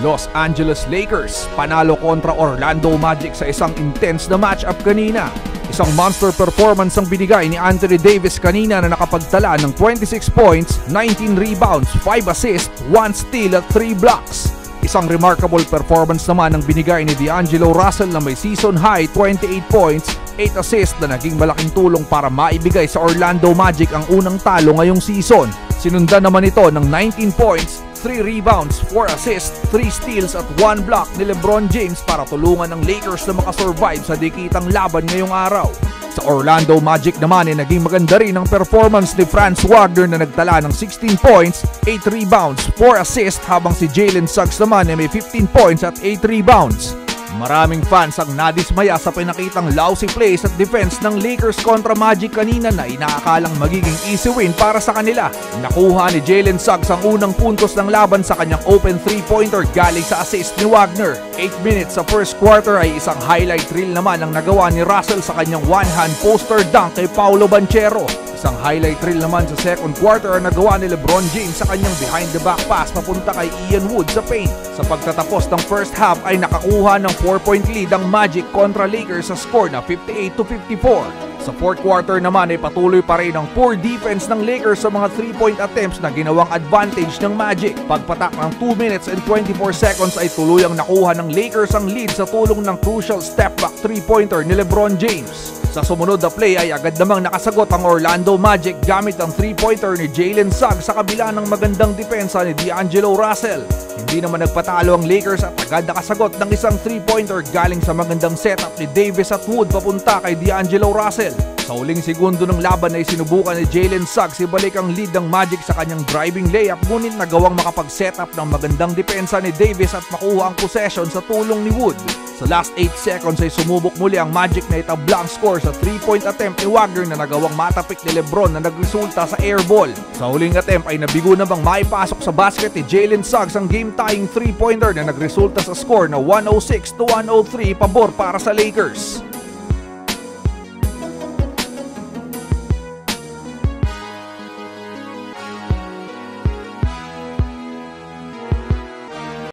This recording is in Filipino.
Los Angeles Lakers panalo kontra Orlando Magic sa isang intense na matchup kanina. Isang monster performance ang binigay ni Anthony Davis kanina na nakapagtala ng 26 points, 19 rebounds, 5 assists, 1 steal at 3 blocks. Isang remarkable performance naman ang binigay ni D'Angelo Russell na may season high 28 points, 8 assists na naging malaking tulong para maibigay sa Orlando Magic ang unang talo ngayong season. Sinundan naman ito ng 19 points, 3 rebounds, 4 assists, 3 steals at 1 block ni LeBron James para tulungan ang Lakers na makasurvive sa dikitang laban ngayong araw. Sa Orlando Magic naman ay naging maganda rin ang performance ni Franz Wagner na nagtala ng 16 points, 8 rebounds, 4 assists habang si Jalen Suggs naman ay may 15 points at 8 rebounds. Maraming fans ang nadismaya sa pinakitang lousy plays at defense ng Lakers kontra Magic kanina na inaakalang magiging easy win para sa kanila. Nakuha ni Jalen Suggs ang unang puntos ng laban sa kanyang open 3-pointer galing sa assist ni Wagner. 8 minutes sa first quarter ay isang highlight reel naman ang nagawa ni Russell sa kanyang one-hand poster dunk kay Paolo Banchero. Isang highlight reel naman sa second quarter ang nagawa ni LeBron James sa kanyang behind-the-back pass papunta kay Ian Wood sa paint. Sa pagtatapos ng first half ay nakakuha ng 4-point lead ang Magic kontra Lakers sa score na 58-54. Sa fourth quarter naman ay patuloy pa rin ang poor defense ng Lakers sa mga 3-point attempts na ginawang advantage ng Magic. Pagpatak ng 2 minutes and 24 seconds ay tuluyang nakuha ng Lakers ang lead sa tulong ng crucial step-back 3-pointer ni LeBron James. Sa sumunod na play ay agad namang nakasagot ang Orlando Magic gamit ang 3-pointer ni Jalen Suggs sa kabila ng magandang depensa ni D'Angelo Russell. Hindi naman nagpatalo ang Lakers at agad nakasagot ng isang 3-pointer galing sa magandang setup ni Davis at Wood papunta kay D'Angelo Russell. Sa huling segundo ng laban ay sinubukan ni Jalen Suggs ibalik ang lead ng Magic sa kanyang driving layup ngunit nagawang makapag-setup ng magandang depensa ni Davis at makuha ang possession sa tulong ni Wood. Sa last 8 seconds ay sumubok muli ang Magic na itabla ang score sa 3-point attempt ni Wagner na nagawang matapik ni LeBron na nagresulta sa air ball. Sa huling attempt ay nabigo na bang maipasok sa basket ni Jalen Suggs ang game-tying 3-pointer na nagresulta sa score na 106-103 pabor para sa Lakers.